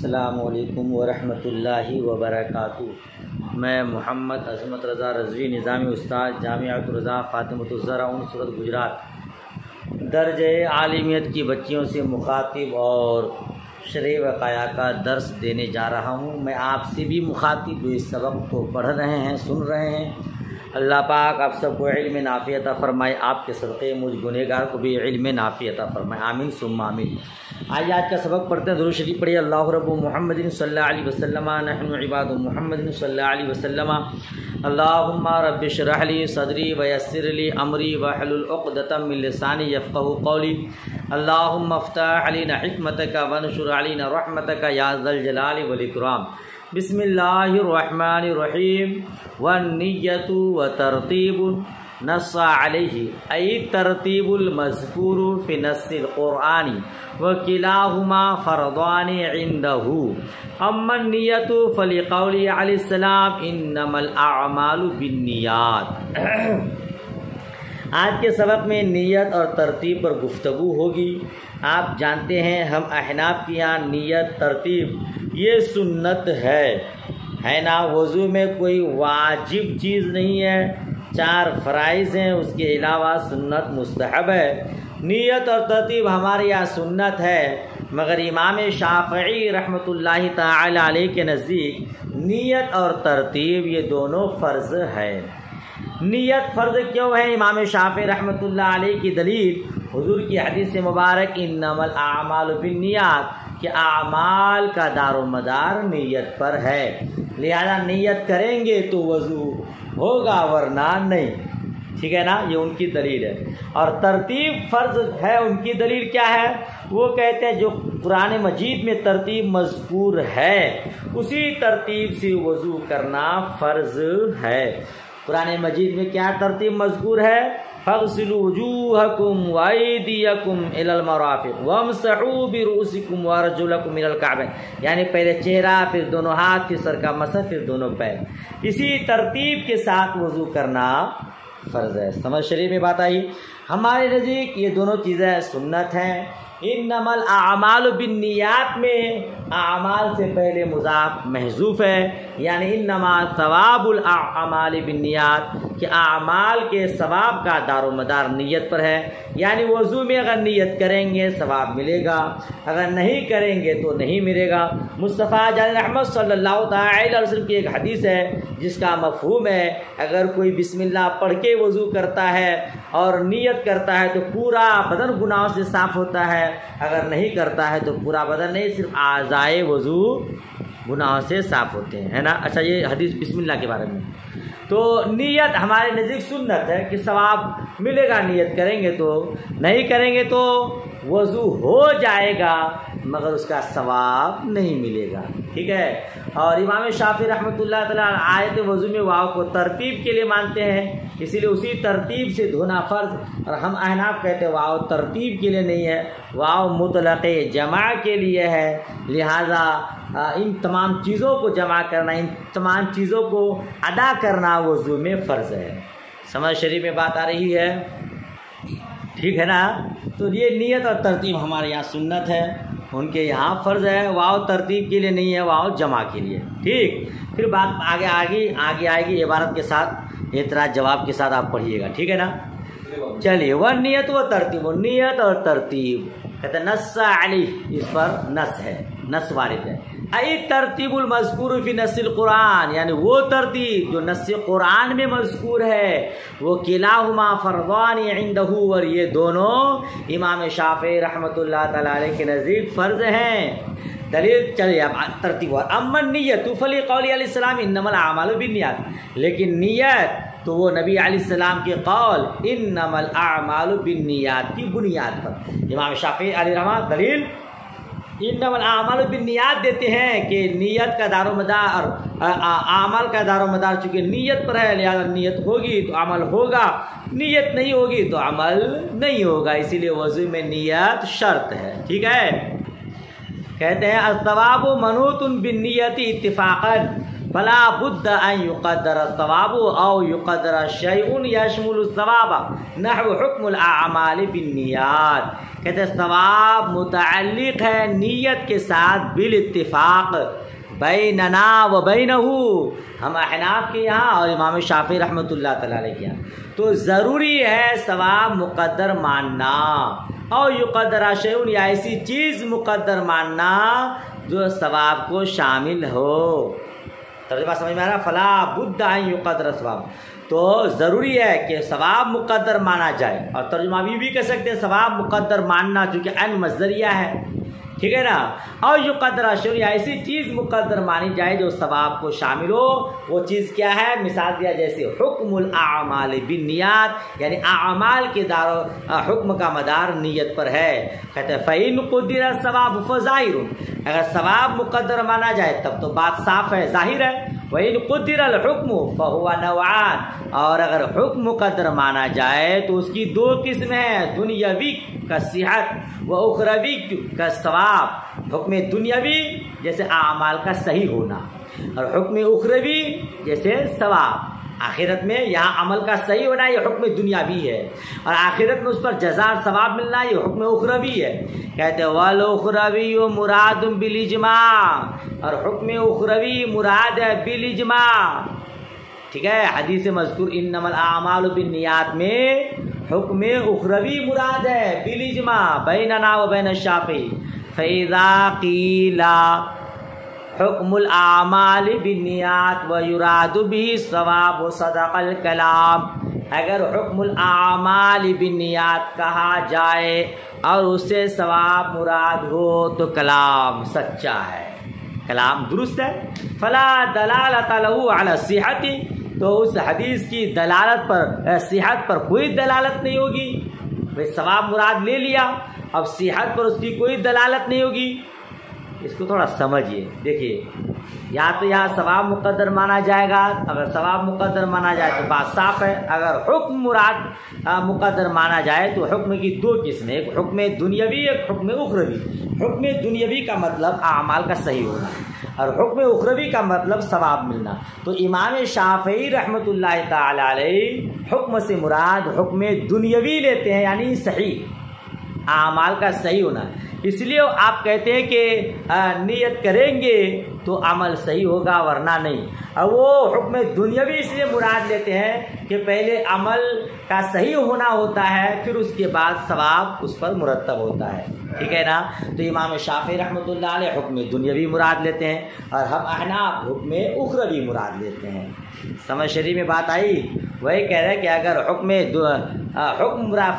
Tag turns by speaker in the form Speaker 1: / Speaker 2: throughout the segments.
Speaker 1: السلام علیکم ورحمۃ اللہ وبرکاتہ۔ میں محمد عظمت رضا رضوی نظامی استاد جامعۃ الرضا فاطمۃ الزہرا صورت گجرات درجہ عالمیت کی بچیوں سے مخاطب اور شرع وقایہ کا درس دینے جا رہا ہوں۔ میں آپ سے بھی مخاطب جو اس سبق کو پڑھ رہے ہیں سن رہے ہیں، اللہ پاک آپ سب کو علم نافع عطا فرمائے، آپ کے صدقے مجھ گنہگار کو بھی علم نافع عطا فرمائے، آمین ثم آمین۔ آج کا سبق پڑھتے ہیں، درود شریف پڑھیے۔ اللہ رب محمد صلی اللہ علیہ وسلم نحن عباد محمد صلی اللہ علیہ وسلم۔ اللہم رب اشرح لی صدری ویسر لی امری واحلل عقدۃ من لسانی یفقهوا قولی۔ اللہم افتح علینا حکمتک وانشر علینا رحمتک یا ذا الجلال والاکرام۔ بسم اللہ الرحمن الرحیم۔ والنیۃ وترتیب نص علیہ ای ترتیب المذکور فی نص القرآن وکلاہما فرضان عندہ۔ اما النیۃ فلقول علیہ السلام انما الاعمال بالنیات۔ آج کے سبق میں نیت اور ترتیب پر گفتگو ہوگی۔ آپ جانتے ہیں ہم احناف کے یہاں نیت ترتیب یہ سنت ہے نا، وضو میں کوئی واجب چیز نہیں ہے، 4 فرائض ہیں، اس کے علاوہ سنت مستحب ہے۔ نیت اور ترتیب ہمارے یہاں سنت ہے، مگر امام شافعی رحمۃ اللہ تعالی علیہ کے نزدیک نیت اور ترتیب یہ دونوں فرض ہے۔ نیت فرض کیوں ہے؟ امام شافعی رحمۃ اللہ علیہ کی دلیل حضور کی حدیث مبارک انما الاعمال بالنیات کہ اعمال کا دار و مدار نیت پر ہے، لہذا نیت کریں گے تو وضو ہوگا ورنہ نہیں، ٹھیک ہے نا، یہ ان کی دلیل ہے۔ اور ترتیب فرض ہے، ان کی دلیل کیا ہے؟ وہ کہتے ہیں جو قرآن مجید میں ترتیب مذکور ہے اسی ترتیب سے وضو کرنا فرض ہے۔ قرآن مجید میں کیا ترتیب مذکور ہے؟ فاغسلوا وجوہکم وایدیکم الی المرافق وامسحوا برؤوسکم وارجلکم الی الکعبین، یعنی پہلے چہرہ، پھر دونوں ہاتھ، پھر سر کا مسح، پھر دونوں پیر، اسی ترتیب کے ساتھ وضو کرنا فرض ہے۔ سمجھ شریف میں بات آئی؟ ہمارے نزدیک یہ دونوں چیزیں سنت ہیں۔ انما الاعمال بالنیات میں اعمال سے پہلے مضاف محذوف ہے، یعنی انما ثواب الاعمال بالنیات کہ اعمال کے ثواب کا دار و مدار نیت پر ہے، یعنی وضو میں اگر نیت کریں گے ثواب ملے گا، اگر نہیں کریں گے تو نہیں ملے گا۔ مصطفیٰ جان رحمت صلی اللہ تعالی علیہ وسلم کی ایک حدیث ہے جس کا مفہوم ہے اگر کوئی بسم اللہ پڑھ کے وضو کرتا ہے اور نیت کرتا ہے تو پورا بدن گناہوں سے صاف ہوتا ہے، اگر نہیں کرتا ہے تو پورا بدن نہیں، صرف اعضائے وضو گناہوں سے صاف ہوتے ہیں، ہے نا۔ اچھا، یہ حدیث بسم اللہ کے بارے میں۔ تو نیت ہمارے نزدیک سنت ہے کہ ثواب ملے گا، نیت کریں گے تو، نہیں کریں گے تو وضو ہو جائے گا مگر اس کا ثواب نہیں ملے گا، ٹھیک ہے۔ اور امام شافعی رحمۃ اللہ تعالیٰ آیت وضو میں واو کو ترتیب کے لیے مانتے ہیں، اسی لیے اسی ترتیب سے دھونا فرض، اور ہم احناف کہتے ہیں واو ترتیب کے لیے نہیں ہے، واو مطلق جمع کے لیے ہے، لہذا ان تمام چیزوں کو جمع کرنا، ان تمام چیزوں کو ادا کرنا وضو میں فرض ہے۔ سمجھ شریف میں بات آ رہی ہے؟ ٹھیک ہے نا۔ تو یہ نیت اور ترتیب ہمارے یہاں سنت ہے، ان کے یہاں فرض ہے، واو ترتیب کے لیے نہیں ہے، واو جمع کے لیے، ٹھیک۔ پھر بات آگے آئے گی عبارت کے ساتھ، اعتراض جواب کے ساتھ آپ پڑھیے گا، ٹھیک ہے نا۔ چلیے، وہ نیت و ترتیب، نیت اور ترتیب کہتے ہیں نص علیہ، اس پر نص ہے، نص وارد ہے۔ ای ترتیب المذکور فی نص القرآن، یعنی وہ ترتیب جو نص قرآن میں مذکور ہے، وہ کلاہما فرضان عندہ، اور یہ دونوں امام شافعی رحمۃ اللہ تعالی علیہ کے نزدیک فرض ہیں۔ دلیل چلیے اب ترتیب۔ اما النیۃ فلقول علیہ السلام انما الاعمال بالنیات، لیکن نیت تو وہ نبی علیہ السلام کے قول انما الاعمال بالنیات کی بنیاد پر، امام شافعی علیہ رحمہ دلیل انما الاعمال بالنیات دیتے ہیں کہ نیت کا دار و مدار، اعمال کا دار و مدار چونکہ نیت پر ہے، لہذا نیت ہوگی تو عمل ہوگا، نیت نہیں ہوگی تو عمل نہیں ہوگا، اسی لیے وضو میں نیت شرط ہے، ٹھیک ہے۔ کہتے ہیں الثواب منوط بالنیت اتفاقا، فلا بد ان يقدر الثواب او يقدر شيء يشمل الثواب نحو حکم الاعمال بالنیات. کہتے ہیں ثواب متعلق ہے نیت کے ساتھ بالاتفاق بیننا و بینہ، ہم احناف کے یہاں اور امام شافعی رحمۃ اللہ تعالی علیہ کے یہاں. تو ضروری ہے ثواب مقدر ماننا، اور یقدر شیء یا ایسی چیز مقدر ماننا جو ثواب کو شامل ہو. ترجمہ سمجھ میں آ رہا؟ فلا بد ان یقدر ثواب، تو ضروری ہے کہ ثواب مقدر مانا جائے. اور ترجمہ بھی کہہ سکتے ہیں ثواب مقدر ماننا، چونکہ ان مصدریہ ہے، ٹھیک ہے نا. اور یقدر شیء یا ایسی چیز مقدر مانی جائے جو ثواب کو شامل ہو. وہ چیز کیا ہے؟ مثال دیا جیسے حکم الاعمال بالنیات، یعنی اعمال کے حکم کا مدار نیت پر ہے. کہتے ہیں فَإِن قُدِّرَ الثَّوَابُ فَظَاهِرٌ، اگر ثواب مقدر مانا جائے تب تو بات صاف ہے، ظاہر ہے. وَإِن قُدِّرَ الْحُكْمُ فَهُوَ نَوْعَانِ، اور اگر حکم مقدر مانا جائے تو اس کی دو قسم ہیں، دنیاوی کا صحت و اخروی کا ثواب. حکم دنیاوی جیسے اعمال کا صحیح ہونا، اور حکم اخروی جیسے ثواب آخرت میں یہاں عمل کا صحیح ہونا، یہ حکم دنیاوی ہے، اور آخرت میں اس پر جزا ثواب ملنا یہ حکم اخروی ہے. کہتے ہیں والاخروی مراد بالاجماع، اور حکم اخروی مراد ہے بالاجماع. ٹھیک ہے، حدیث مذکور انما الاعمال بالنیات میں حکم اخروی مراد ہے بالاجماع بیننا و بین الشافعی. فاذا قیل حکم الاعمال بالنیات ویراد به الثواب صدق الکلام، اگر حکم الاعمال بالنیات کہا جائے اور اس سے ثواب مراد ہو تو کلام سچا ہے، کلام درست ہے. فلا دلالت له علی الصحۃ، تو اس حدیث کی دلالت پر صحت پر کوئی دلالت نہیں ہوگی. بھائی ثواب مراد لے لیا، اب صحت پر اس کی کوئی دلالت نہیں ہوگی. اس کو تھوڑا سمجھیے، دیکھیے یا تو یہاں ثواب مقدر مانا جائے گا، اگر ثواب مقدر مانا جائے تو بات صاف ہے. اگر حکم مراد مقدر مانا جائے تو حکم کی دو قسمیں، ایک حکم دنیاوی ایک حکم اخروی. حکم دنیاوی کا مطلب اعمال کا صحیح ہونا، اور حکم اخروی کا مطلب ثواب ملنا. تو امام شافعی رحمۃ اللہ تعالی علیہ حکم سے مراد حکم دنیاوی لیتے ہیں، یعنی صحیح اعمال کا صحیح ہونا. اس لیے آپ کہتے ہیں کہ نیت کریں گے تو عمل صحیح ہوگا ورنہ نہیں. اور وہ حکم دنیاوی اس لیے مراد لیتے ہیں کہ پہلے عمل کا صحیح ہونا ہوتا ہے، پھر اس کے بعد ثواب اس پر مرتب ہوتا ہے. ٹھیک ہے نا. تو امام شافعی رحمۃ اللہ علیہ حکم دنیاوی مراد لیتے ہیں، اور ہم احناف حکم اخروی مراد لیتے ہیں. سمجھ شریف میں بات آئی؟ وہی کہہ رہے کہ اگر حکم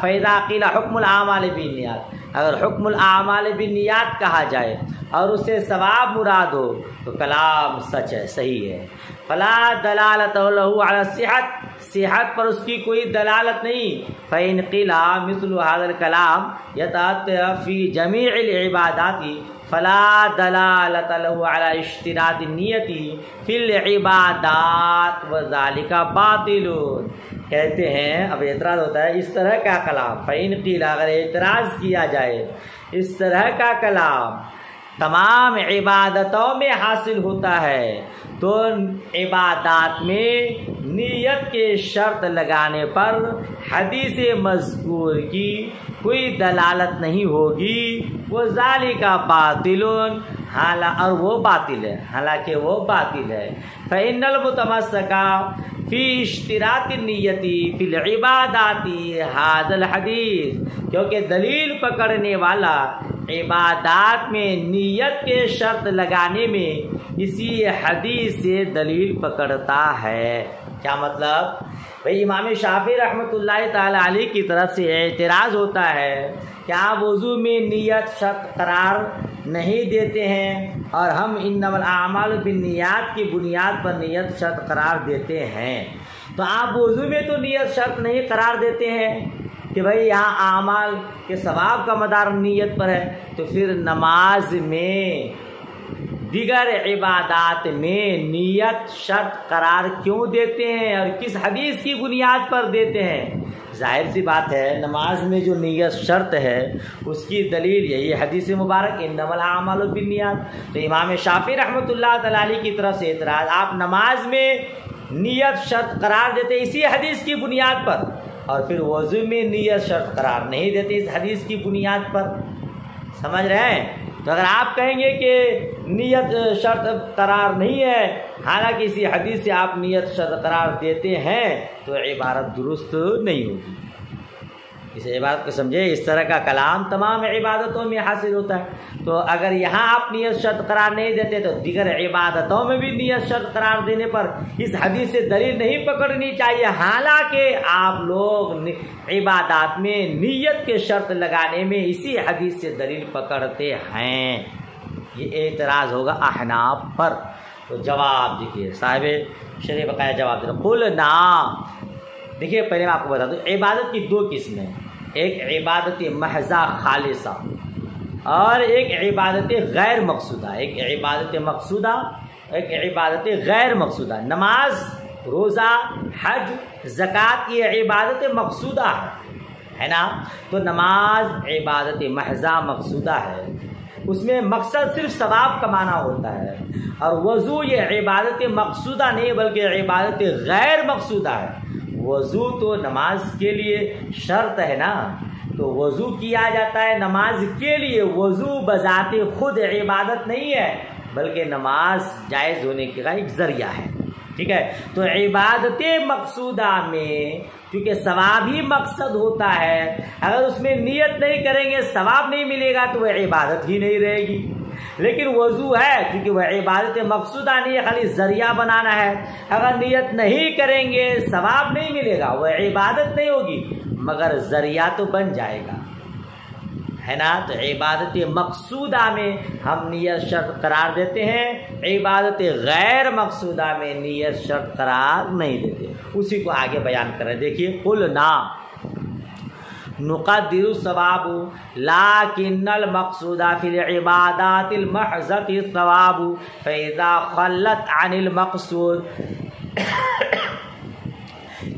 Speaker 1: فیضا قیل حکم الاعمال بالنیات، اگر حکم الاعمال بالنیات کہا جائے اور اس سے ثواب مراد ہو تو کلام سچ ہے، صحیح ہے. فلا دلالت له علی الصحۃ، صحت پر اس کی کوئی دلالت نہیں. فإن قیل مثل هذا الكلام يتأتى في جميع العبادات فلا دلالت له على اشتراط النیت فی العبادات وذلك باطل. کہتے ہیں اب اعتراض ہوتا ہے اس طرح کا کلام، فإن قیل اگر اعتراض کیا جائے اس طرح کا کلام تمام عبادتوں میں حاصل ہوتا ہے تو عبادات میں نیت کے شرط لگانے پر حدیث مذکور کی کوئی دلالت نہیں ہوگی. وہ ذالک باطل، اور وہ باطل ہے، حالانکہ وہ باطل ہے. فإن المتمسک فی اشتراط النیت فی العبادات ھذا الحدیث، کیونکہ دلیل پکڑنے والا عبادات میں نیت کے شرط لگانے میں اسی حدیث سے دلیل پکڑتا ہے. کیا مطلب؟ بھئی امام شافعی رحمۃ اللہ تعالی علیہ کی طرف سے اعتراض ہوتا ہے کہ آپ وضو میں نیت شرط قرار نہیں دیتے ہیں، اور ہم انما الاعمال بالنیات کی بنیاد پر نیت شرط قرار دیتے ہیں. تو آپ وضو میں تو نیت شرط نہیں قرار دیتے ہیں کہ بھئی یہاں اعمال کے ثواب کا مدار نیت پر ہے، تو پھر نماز میں دیگر عبادات میں نیت شرط قرار کیوں دیتے ہیں اور کس حدیث کی بنیاد پر دیتے ہیں؟ ظاہر سی بات ہے نماز میں جو نیت شرط ہے اس کی دلیل یہی حدیث مبارک انما الاعمال بالنیات۔ تو امام شافعی رحمۃ اللہ تعالی علیہ کی طرف سے اعتراض، آپ نماز میں نیت شرط قرار دیتے اسی حدیث کی بنیاد پر، اور پھر وضو میں نیت شرط قرار نہیں دیتے اس حدیث کی بنیاد پر، سمجھ رہے ہیں؟ تو اگر آپ کہیں گے کہ نیت شرط قرار نہیں ہے حالانکہ اسی حدیث سے آپ نیت شرط قرار دیتے ہیں تو عبارت درست نہیں ہوگی۔ اس عبادت کو سمجھے، اس طرح کا کلام تمام عبادتوں میں حاصل ہوتا ہے۔ تو اگر یہاں آپ نیت شرط قرار نہیں دیتے تو دیگر عبادتوں میں بھی نیت شرط قرار دینے پر اس حدیث سے دلیل نہیں پکڑنی چاہیے، حالانکہ آپ لوگ عبادات میں نیت کے شرط لگانے میں اسی حدیث سے دلیل پکڑتے ہیں۔ یہ اعتراض ہوگا احناف پر۔ تو جواب دیکھیے، صاحب شریف بقایا جواب دے رہا، قلنا، دیکھیے پہلے میں آپ کو بتا دوں عبادت کی دو قسمیں، ایک عبادت محضہ خالصہ اور ایک عبادت غیر مقصودہ، ایک عبادت مقصودہ ایک عبادت غیر مقصودہ۔ نماز، روزہ، حج، زکوٰۃ یہ عبادت مقصودہ ہے نا؟ تو نماز عبادت محضہ مقصودہ ہے، اس میں مقصد صرف ثواب کمانا ہوتا ہے، اور وضو یہ عبادت مقصودہ نہیں بلکہ عبادت غیر مقصودہ ہے۔ وضو تو نماز کے لیے شرط ہے نا، تو وضو کیا جاتا ہے نماز کے لیے، وضو بذات خود عبادت نہیں ہے بلکہ نماز جائز ہونے کا ایک ذریعہ ہے، ٹھیک ہے؟ تو عبادت مقصودہ میں کیونکہ ثواب ہی مقصد ہوتا ہے، اگر اس میں نیت نہیں کریں گے ثواب نہیں ملے گا تو وہ عبادت ہی نہیں رہے گی۔ لیکن وضو ہے کیونکہ وہ عبادت مقصودہ نہیں ہے، خالی ذریعہ بنانا ہے، اگر نیت نہیں کریں گے ثواب نہیں ملے گا، وہ عبادت نہیں ہوگی مگر ذریعہ تو بن جائے گا، ہے نا؟ تو عبادت مقصودہ میں ہم نیت شرط قرار دیتے ہیں، عبادت غیر مقصودہ میں نیت شرط قرار نہیں دیتے۔ اسی کو آگے بیان کریں، دیکھیے قلنا نقدر الثواب لكن المقصود في العبادات المحضة الثواب فإذا خلت عن المقصود،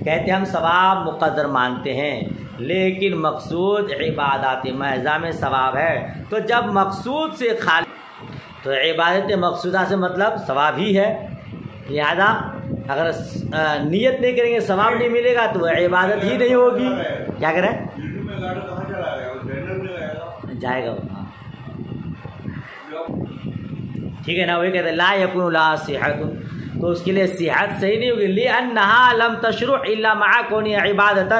Speaker 1: کہتے ہم ثواب مقدر مانتے ہیں لیکن مقصود عبادات محضہ میں ثواب ہے، تو جب مقصود سے خالی، تو عبادت مقصودہ سے مطلب ثواب ہی ہے، لہذا اگر نیت نہیں کریں گے ثواب نہیں ملے گا تو وہ عبادت ہی نہیں ہوگی۔ کیا کریں؟ جائے گا، ٹھیک ہے نا؟ وہی کہتے ہیں لا یکون لا صحت، تو اس کے لیے صحت صحیح نہیں ہوگی، لأنها لم تشرع الا مع کونها عبادتا،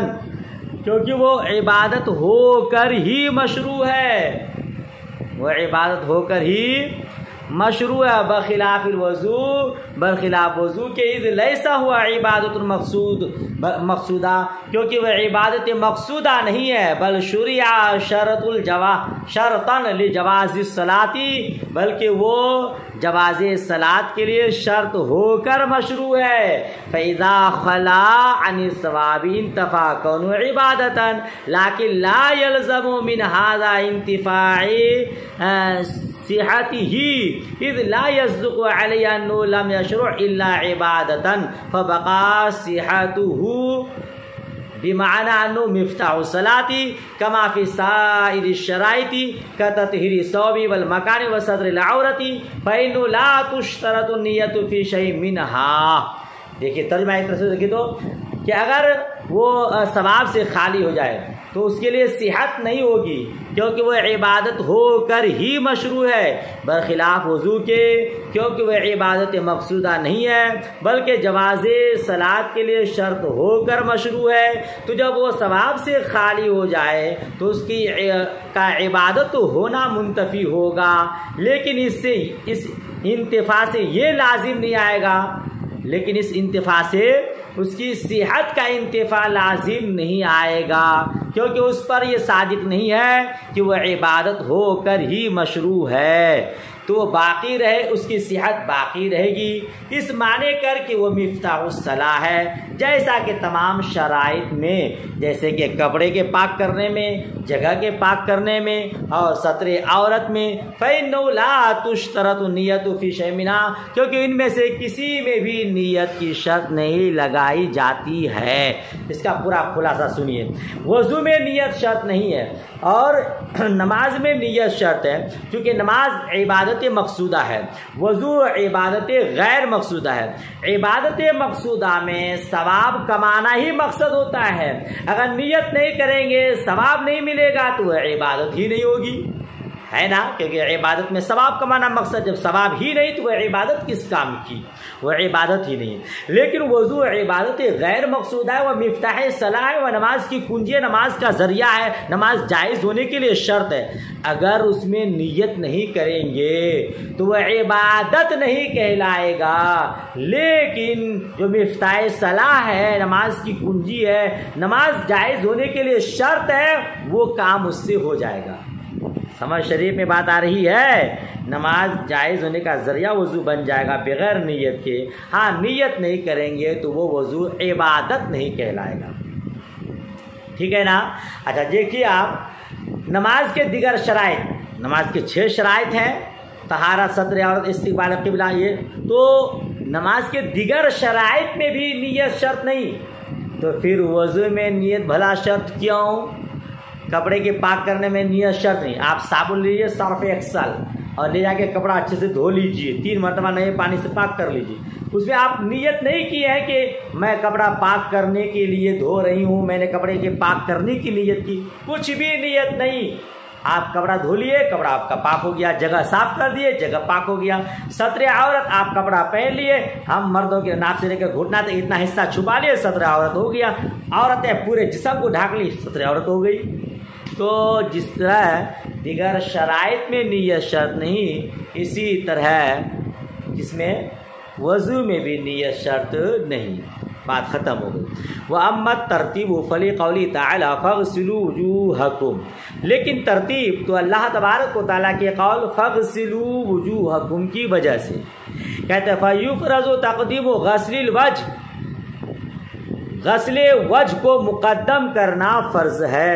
Speaker 1: کیونکہ وہ عبادت ہو کر ہی مشروع ہے، وہ عبادت ہو کر ہی مشروع ہے، بخلاف الوضو، برخلاف وضو کے، اذ لیسا ہوا عبادت مقصودہ، کیونکہ وہ عبادت مقصودہ نہیں ہے، بل شرع شرطاً لجواز الصلاۃ، بلکہ وہ جواز صلاۃ کے لیے شرط ہو کر مشروع ہے۔ فاذا خلا عن الثواب انتفى كونه عبادتا لكن لا يلزم من هذا انتفاع صحته اذ لا يصدق عليه انه لم يشرع الا عبادتا فبقى صحته بمعنى انه مفتاح الصلاة كما في سائر الشرائط كتطهير الثوب والمكان وستر العورة فإنه لا تشترط النية في شيء منها۔ دیکھیے ترجمہ ایک طرح سے دیکھیے تو کہ اگر وہ ثواب سے خالی ہو جائے تو اس کے لیے صحت نہیں ہوگی، کیونکہ وہ عبادت ہو کر ہی مشروع ہے، برخلاف وضو کے، کیونکہ وہ عبادت مقصودہ نہیں ہے بلکہ جواز صلاۃ کے لیے شرط ہو کر مشروع ہے۔ تو جب وہ ثواب سے خالی ہو جائے تو اس کی کا عبادت ہونا منتفی ہوگا، لیکن اس انتفاع سے یہ لازم نہیں آئے گا، لیکن اس انتفاع سے اس کی صحت کا انتفاع لازم نہیں آئے گا، کیونکہ اس پر یہ صادق نہیں ہے کہ وہ عبادت ہو کر ہی مشروع ہے۔ تو وہ باقی رہے، اس کی صحت باقی رہے گی، اس معنی کر کہ وہ مفتاح الصلاح ہے، جیسا کہ تمام شرائط میں، جیسے کہ کپڑے کے پاک کرنے میں، جگہ کے پاک کرنے میں اور ستر عورت میں، فَإِنَّهُ لَا تُشْتَرَطُ النِّيَّةُ فِي شَيْءٍ مِنْهَا، کیونکہ ان میں سے کسی میں بھی نیت کی شرط نہیں لگائی جاتی ہے۔ اس کا پورا خلاصہ سنیے، وضو میں نیت شرط نہیں ہے اور نماز میں نیت شرط ہے، کیونکہ نماز عبادت مقصودہ ہے، وضو عبادت غیر مقصودہ ہے۔ عبادت مقصودہ میں ثواب کمانا ہی مقصد ہوتا ہے، اگر نیت نہیں کریں گے ثواب نہیں ملے گا تو وہ عبادت ہی نہیں ہوگی، ہے نا، کیونکہ عبادت میں ثواب کمانا مقصد، جب ثواب ہی نہیں تو وہ عبادت کس کام کی، وہ عبادت ہی نہیں۔ لیکن وضو عبادت غیر مقصود ہے، وہ مفتاح صلاح ہے، وہ نماز کی کنجی ہے، نماز کا ذریعہ ہے، نماز جائز ہونے کے لیے شرط ہے۔ اگر اس میں نیت نہیں کریں گے تو وہ عبادت نہیں کہلائے گا، لیکن جو مفتاح صلاح ہے، نماز کی کنجی ہے، نماز جائز ہونے کے لیے شرط ہے، وہ کام اس سے ہو جائے گا۔ سمجھ شریف میں بات آ رہی ہے، نماز جائز ہونے کا ذریعہ وضو بن جائے گا بغیر نیت کے، ہاں نیت نہیں کریں گے تو وہ وضو عبادت نہیں کہلائے گا، ٹھیک ہے نا۔ اچھا دیکھیے آپ نماز کے دیگر شرائط، نماز کے 6 شرائط ہیں، طہارت، ستر عورت، استقبال قبلہ، یہ تو نماز کے دیگر شرائط میں بھی نیت شرط نہیں، تو پھر وضو میں نیت بھلا شرط کیوں؟ کپڑے کے پاک کرنے میں نیت شرط نہیں، آپ صابن لیجیے صرف ایکسل اور لے جا کے کپڑا اچھے سے دھو لیجیے، 3 مرتبہ نئے پانی سے پاک کر لیجیے، اس میں آپ نیت نہیں کی ہے کہ میں کپڑا پاک کرنے کے لیے دھو رہی ہوں، میں نے کپڑے کے پاک کرنے کی نیت کی، کچھ بھی نیت نہیں، آپ کپڑا دھو لیے، کپڑا آپ کا پاک ہو گیا، جگہ صاف کر دیے، جگہ پاک ہو گیا۔ ستر عورت، آپ کپڑا پہن لیے، ہم مردوں کے ناک سے لے کر گھٹنا تک اتنا حصہ چھپا لیے، ستر عورت ہو گیا، عورتیں پورے جسم کو ڈھانک لی، ستر عورت ہو گئی۔ تو جس طرح دیگر شرائط میں نیت شرط نہیں، اسی طرح جس میں وضو میں بھی نیت شرط نہیں، بات ختم ہو گئی۔ وَأَمَّا التَّرْتِيبُ فَلِقَوْلِهِ تَعَالَى فَاغْسِلُوا وُجُوهَكُمْ، لیکن ترتیب تو اللہ تبارک و تعالیٰ کے قول فَاغْسِلُوا وُجُوهَكُمْ کی وجہ سے کہتے ہیں فَيُفْرَضُ تَقْدِيمُ غَسْلِ الْوَجْهِ، غسل وجہ کو مقدم کرنا فرض ہے،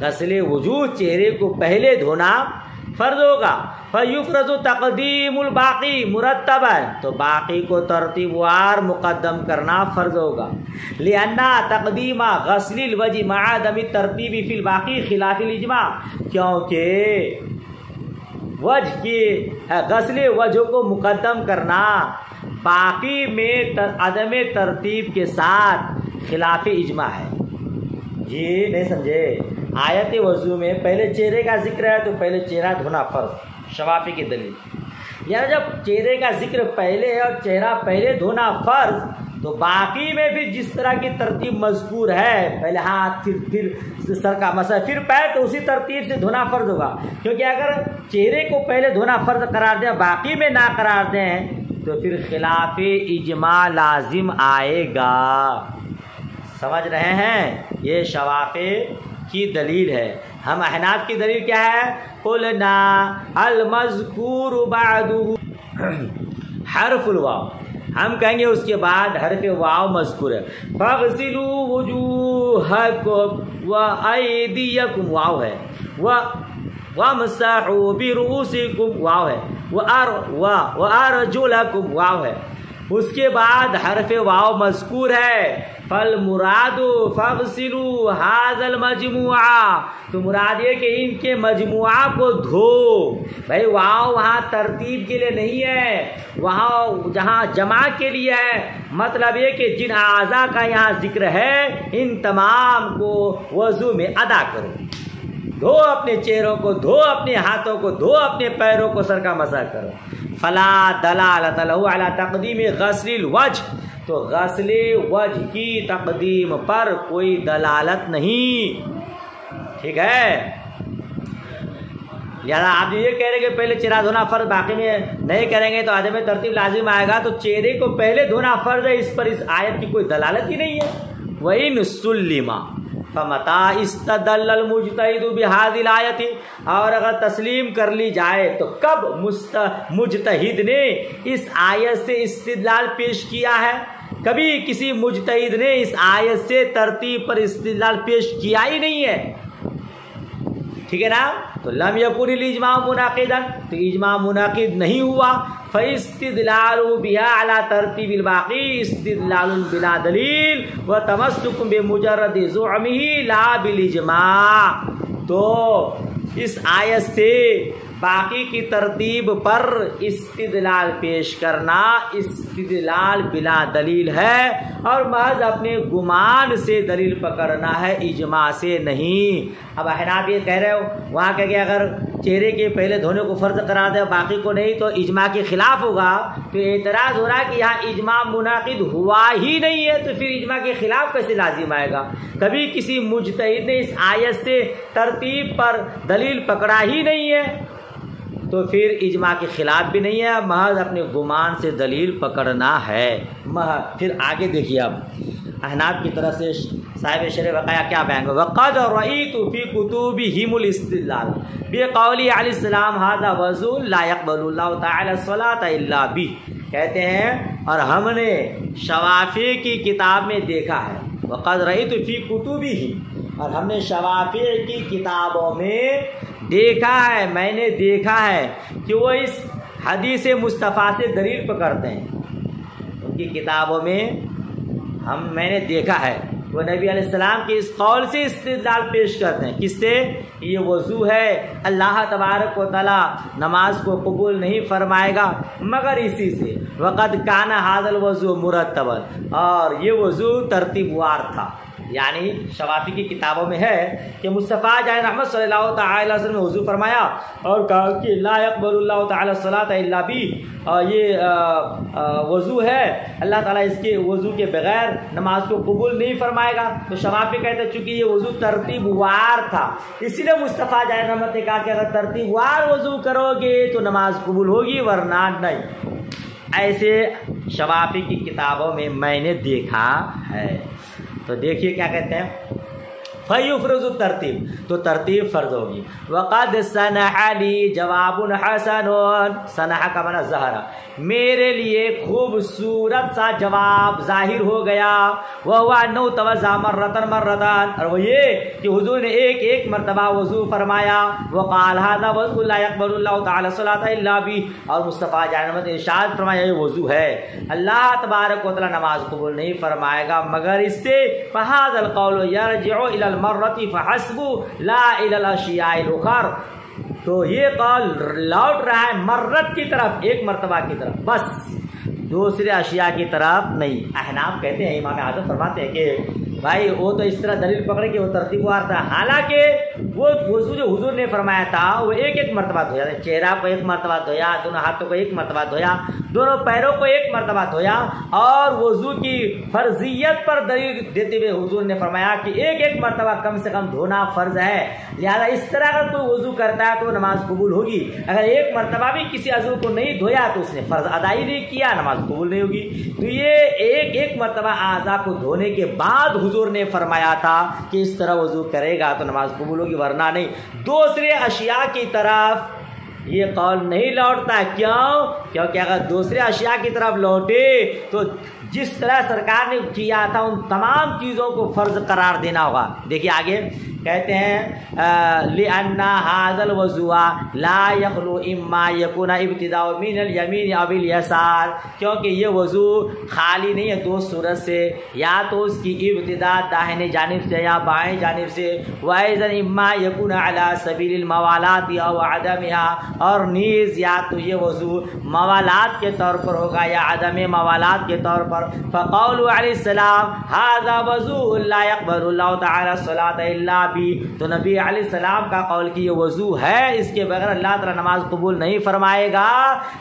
Speaker 1: غسل وجوہ چہرے کو پہلے دھونا فرض ہوگا۔ فَيُفْرَضُ تَقْدِيمُ الْبَاقِي مُرَتَّبًا، تو باقی کو ترتیب وار مقدم کرنا فرض ہوگا۔ لِأَنَّ تَقْدِيمَ غَسْلِ الْوَجْهِ مَعَ عَدَمِ التَّرْتِيبِ فِي الْبَاقِي خِلَافِ الْإِجْمَاعِ، کیونکہ وجہ کی غسل وجہ کو مقدم کرنا باقی میں عدم ترتیب کے ساتھ خلاف اجماع ہے۔ جی نہیں سمجھے، آیت وضو میں پہلے چہرے کا ذکر ہے تو پہلے چہرہ دھونا فرض، شوافی کی دلیل، یعنی جب چہرے کا ذکر پہلے ہے اور چہرہ پہلے دھونا فرض، تو باقی میں بھی جس طرح کی ترتیب مذکور ہے، پہلے ہاتھ پھر سر کا مسح پھر پیر، تو اسی ترتیب سے دھونا فرض ہوگا، کیونکہ اگر چہرے کو پہلے دھونا فرض قرار دیں باقی میں نہ قرار دیں تو پھر خلاف اجماع لازم آئے گا۔ سمجھ رہے ہیں، یہ شوافی کی دلیل ہے۔ ہم احناف کی دلیل کیا ہے؟ قلنا المذکور بعدہ حرف الواو، ہم کہیں گے اس کے بعد حرف واو مذکور ہے۔ فاغسلوا وجوہکم وایدیکم واو ہے، وامسحوا برؤوسکم واو ہے، وارجلکم واو ہے، اس کے بعد حرف واو مذکور ہے۔ فالمراد فاغسلوا ھذا المجموع، تو مراد یہ کہ ان کے مجموعہ کو دھو، بھائی واو وہاں ترتیب کے لیے نہیں ہے، وہاں جہاں جمع کے لیے ہے، مطلب یہ کہ جن اعضاء کا یہاں ذکر ہے ان تمام کو وضو میں ادا کرو، دھو اپنے چہروں کو، دھو اپنے ہاتھوں کو، دھو اپنے پیروں کو، سر کا مسح کرو۔ فلا دلالۃ لہ علی تقدیم غسل الوجہ، تو غسل وجہ کی تقدیم پر کوئی دلالت نہیں، ٹھیک ہے۔ لہٰذا آپ یہ کہہ رہے کہ پہلے چہرہ دھونا فرض، باقی میں نہیں کریں گے تو عدم ترتیب لازم آئے گا، تو چہرے کو پہلے دھونا فرض ہے، اس پر اس آیت کی کوئی دلالت ہی نہیں ہے۔ وَإِنْ سُلِّمَ فمتا استدل المجتہد بہذی الآیت، اور اگر تسلیم کر لی جائے تو کب مجتہد نے اس آیت سے استدلال پیش کیا ہے؟ کبھی کسی مجتہد نے اس آیت سے ترتیب پر استدلال پیش کیا ہی نہیں ہے، ٹھیک ہے نا؟ تو لم یکن الاجماع منعقدا، تو اجماع منعقد نہیں ہوا. فاستدلال بها على ترتیب الباقی استدلال بلا دلیل وتمسک بمجرد زعمه لا بالاجماع. تو اس آیت سے باقی کی ترتیب پر استدلال پیش کرنا استدلال بلا دلیل ہے، اور محض اپنے گمان سے دلیل پکڑنا ہے، اجماع سے نہیں. اب احناف یہ کہہ رہے ہو وہاں کہ اگر چہرے کے پہلے دھونے کو فرض قرار دے باقی کو نہیں تو اجماع کے خلاف ہوگا. تو اعتراض ہو رہا ہے کہ یہاں اجماع منعقد ہوا ہی نہیں ہے، تو پھر اجماع کے خلاف کیسے لازم آئے گا؟ کبھی کسی مجتہد نے اس آیت سے ترتیب پر دلیل پکڑا ہی نہیں ہے، تو پھر اجماع کے خلاف بھی نہیں ہے، محض اپنے گمان سے دلیل پکڑنا ہے. پھر آگے دیکھیے اب احناف کی طرف سے صاحب شرح وقایہ کیا بیان کرو. وقد رأیت فی کتبہم الاستدلال بقولی علیہ السلام ھذا وضوء لا يقبل اللہ تعالی الصلاۃ الا بہ. کہتے ہیں اور ہم نے شوافی کی کتاب میں دیکھا ہے. وقد رأیت فی کتبہم، اور ہم نے شوافی کی کتابوں میں دیکھا ہے، میں نے دیکھا ہے کہ وہ اس حدیث مصطفیٰ سے دلیل پکڑتے ہیں. ان کی کتابوں میں میں نے دیکھا ہے وہ نبی علیہ السلام کے اس قول سے استدلال پیش کرتے ہیں. کس سے؟ یہ وضو ہے، اللہ تبارک و تعالی نماز کو قبول نہیں فرمائے گا مگر اسی سے. وقد کان ھذا الوضوء مرتبا، اور یہ وضو ترتیب وار تھا. یعنی شوافی کی کتابوں میں ہے کہ مصطفیٰ جان رحمت صلی اللہ تعالی علیہ وسلم نے وضو فرمایا اور کہا کہ لا يقبل اللہ تعالی الصلاۃ الا بہ، یہ وضو ہے، اللہ تعالیٰ اس کے وضو کے بغیر نماز کو قبول نہیں فرمائے گا. تو شوافی کہتے ہیں چونکہ یہ وضو ترتیب وار تھا، اسی لیے مصطفیٰ جان رحمت نے کہا کہ اگر ترتیب وار وضو کرو گے تو نماز قبول ہوگی ورنہ نہیں. ایسے شوافی کی کتابوں میں نے دیکھا ہے. تو دیکھیے کیا کہتے ہیں، فیفرض الترتیب، تو ترتیب فرض ہوگی. وقد سنح لی جواب حسن، سنح کا معنی ظاہرا، میرے لیے خوبصورت سا جواب ظاہر ہو گیا. وہو انہ توضا مرتن مرتن، اور وہ یہ کہ حضور نے ایک ایک مرتبہ وضو فرمایا. وقال ھذا وضوء لا يقبل اللہ تعالی الصلاۃ الا بہ، اور مصطفیٰ جان نے ارشاد فرمایا یہ وضو ہے، اللہ تبارک و تعالی نماز قبول نہیں فرمائے گا مگر اس سے. فھذا القول یرجع الی المرۃ فحسب لا الی الاشیاء الاخر، تو یہ قول لوٹ رہا ہے مرت کی طرف، ایک مرتبہ کی طرف، بس دوسرے اشیاء کی طرف نہیں. احناف کہتے ہیں، امام اعظم فرماتے ہیں کہ بھائی وہ تو اس طرح دلیل پکڑے کہ وہ ترتیب وار تھا، حالانکہ وہ وضو جو حضور نے فرمایا تھا وہ ایک ایک مرتبہ دھویا، چہرہ کو ایک مرتبہ دھویا، دونوں ہاتھوں کو ایک مرتبہ دھویا، دونوں پیروں کو ایک مرتبہ دھویا، اور وضو کی فرضیت پر دلیل دیتے ہوئے حضور نے فرمایا کہ ایک ایک مرتبہ کم سے کم دھونا فرض ہے. لہذا اس طرح اگر کوئی وضو کرتا ہے تو نماز قبول ہوگی. اگر ایک مرتبہ بھی کسی عضو کو نہیں دھویا تو اس نے فرض ادا ہی نہیں کیا، نماز قبول نہیں ہوگی. تو یہ ایک ایک مرتبہ اعضاء کو دھونے کے بعد حضور نے فرمایا تھا کہ اس طرح وضو کرے گا تو نماز قبول ہوگی ورنہ نہیں. دوسرے اشیاء کی طرف یہ قول نہیں لوٹتا. کیوں؟ کیونکہ اگر دوسرے اشیاء کی طرف لوٹے تو جس طرح سرکار نے کیا تھا ان تمام چیزوں کو فرض قرار دینا ہوگا. دیکھیے آگے کہتے ہیں لِأَنَّ هَذَا الْوُضُوءَ لَا يَخْلُو إِمَّا يَكُونَ ابْتِدَاءٌ مِنَ الْيَمِينِ أَوِ الْيَسَارِ، کیونکہ یہ وضو خالی نہیں ہے دو صورت سے، یا تو اس کی ابتدا داہنے جانب سے یا بائیں جانب سے، وَأَيْضًا إِمَّا يَكُونَ عَلَى سَبِيلِ الْمَوَالَاةِ أَوْ عَدَمِهَا، اور نیز یا تو یہ وضو موالات کے طور پر ہوگا یا عدم موالات کے طور پر. فقول علیہ السلام هَذَا وَضُوءٌ لَا يَقْبَلُ اللَّهُ تَعَالَى الصَّلَاةَ إِلَّا صافی، تو نبی علیہ السلام کا قول کی یہ وضو ہے، اس کے بغیر اللہ تعالیٰ نماز قبول نہیں فرمائے گا۔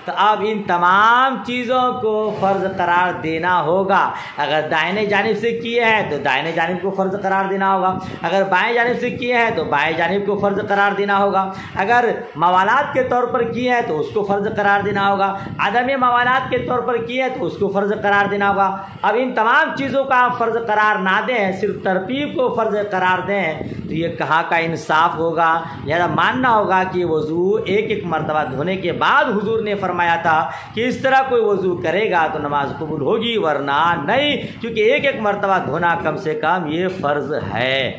Speaker 1: تو اب ان تمام چیزوں کو فرض قرار دینا ہوگا۔ اگر دائیں جانب سے کیے ہیں تو دائیں جانب کو فرض قرار دینا ہوگا، اگر بائیں جانب سے کیے ہیں تو بائیں جانب کو فرض قرار دینا ہوگا، اگر موالات کے طور پر کیے ہیں تو اس کو فرض قرار دینا ہوگا، عدم موالات کے طور پر کیے ہیں تو اس کو فرض قرار دینا ہوگا۔ اب ان تمام چیزوں کا آپ فرض قرار نہ دیں، صرف ترتیب کو فرض قرار دیں، تو یہ کہاں کا انصاف ہوگا؟ لہذا ماننا ہوگا کہ وضو ایک ایک مرتبہ دھونے کے بعد حضور نے فرمایا تھا کہ اس طرح کوئی وضو کرے گا تو نماز قبول ہوگی، ورنہ نہیں، کیونکہ ایک ایک مرتبہ دھونا کم سے کم یہ فرض ہے۔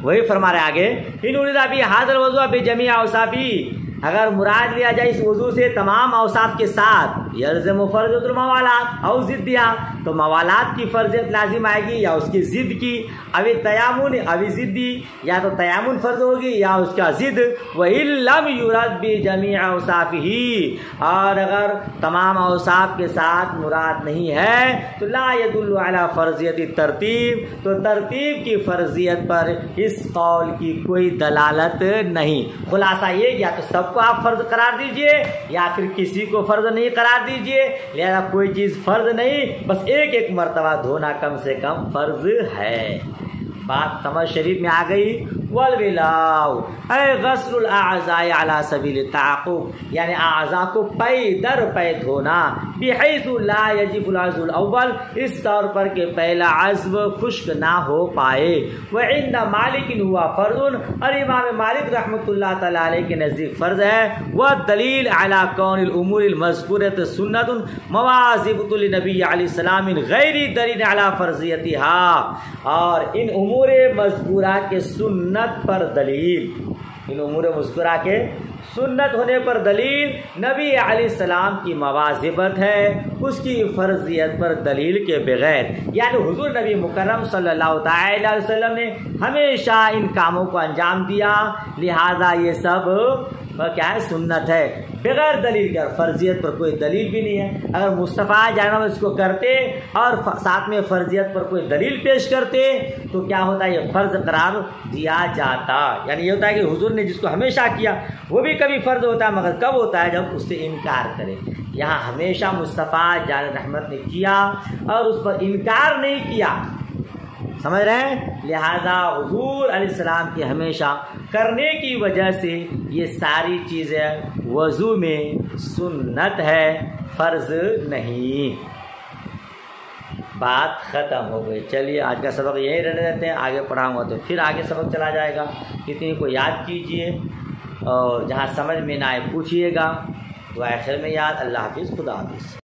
Speaker 1: وہی فرما رہے آگے، ان ارید بہ ھذا الوضوء بجمیع اوصافہ، اگر مراد لیا جائے اس وضو سے تمام اوصاف کے ساتھ، یلزم فرضیت الموالات او ضدھا، تو موالات کی فرضیت لازم آئے گی یا اس کی ضد کی، اب تیامن اب ضدی، یا تو تیامن فرض ہوگی یا اس کا ضد۔ وَإِن لَّمْ يُرَدْ بِجَمِيعِ أَوْصَافِهِ، اور اگر تمام اوصاف کے ساتھ مراد نہیں ہے تو لا يدل على فرضیت الترتیب، تو ترتیب کی فرضیت پر اس قول کی کوئی دلالت نہیں۔ خلاصہ یہ، یا تو سب کو آپ فرض قرار دیجئے یا پھر کسی کو فرض نہیں قرار دیجئے، لہذا کوئی چیز فرض نہیں، بس ایک ایک مرتبہ دھونا کم سے کم فرض ہے۔ بات سمجھ شریف میں آ گئی۔ والولاء اے غسل الاعضاء علی سبیل التعاقب، یعنی اعضاء کو پے در پے دھونا، بحیث لا یجف العضو الاول، اس طور پر کہ پہلا عضو خشک نہ ہو پائے۔ وعند مالک ہوا فرض، اور امام مالک رحمۃ اللہ تعالی علیہ کے نزدیک فرض ہے۔ والدلیل علی کون الامور المذکورۃ سنۃ مواظبۃ للنبی علیہ السلام من غیر دلیل علی فرضیتها، اور ان امور مذکورہ کے سنت پر دلیل، ان امور مذکورہ کے سنت ہونے پر دلیل نبی علیہ السلام کی مواظبت ہے، اس کی فرضیت پر دلیل کے بغیر، یعنی حضور نبی مکرم صلی اللہ تعالی علیہ وسلم نے ہمیشہ ان کاموں کو انجام دیا، لہذا یہ سب کیا ہے؟ سنت ہے، بغیر دلیل کے۔ فرضیت پر کوئی دلیل بھی نہیں ہے۔ اگر مصطفیٰ جانب اس کو کرتے اور ساتھ میں فرضیت پر کوئی دلیل پیش کرتے تو کیا ہوتا ہے؟ یہ فرض قرار دیا جاتا، یعنی یہ ہوتا ہے کہ حضور نے جس کو ہمیشہ کیا وہ بھی کبھی فرض ہوتا ہے، مگر کب ہوتا ہے؟ جب اس سے انکار کرے۔ یہاں ہمیشہ مصطفیٰ جانب رحمت نے کیا اور اس پر انکار نہیں کیا، سمجھ رہے ہیں؟ لہذا حضور علیہ السلام کی ہمیشہ کرنے کی وجہ سے یہ ساری چیزیں وضو میں سنت ہے، فرض نہیں۔ بات ختم ہو گئی۔ چلیے آج کا سبق یہیں رہنے دیتے ہیں، آگے پڑھاؤں گا تو پھر آگے سبق چلا جائے گا۔ کتنی کو یاد کیجئے اور جہاں سمجھ میں نہ آئے پوچھیے گا۔ دعائے خیر میں یاد۔ اللہ حافظ، خدا حافظ۔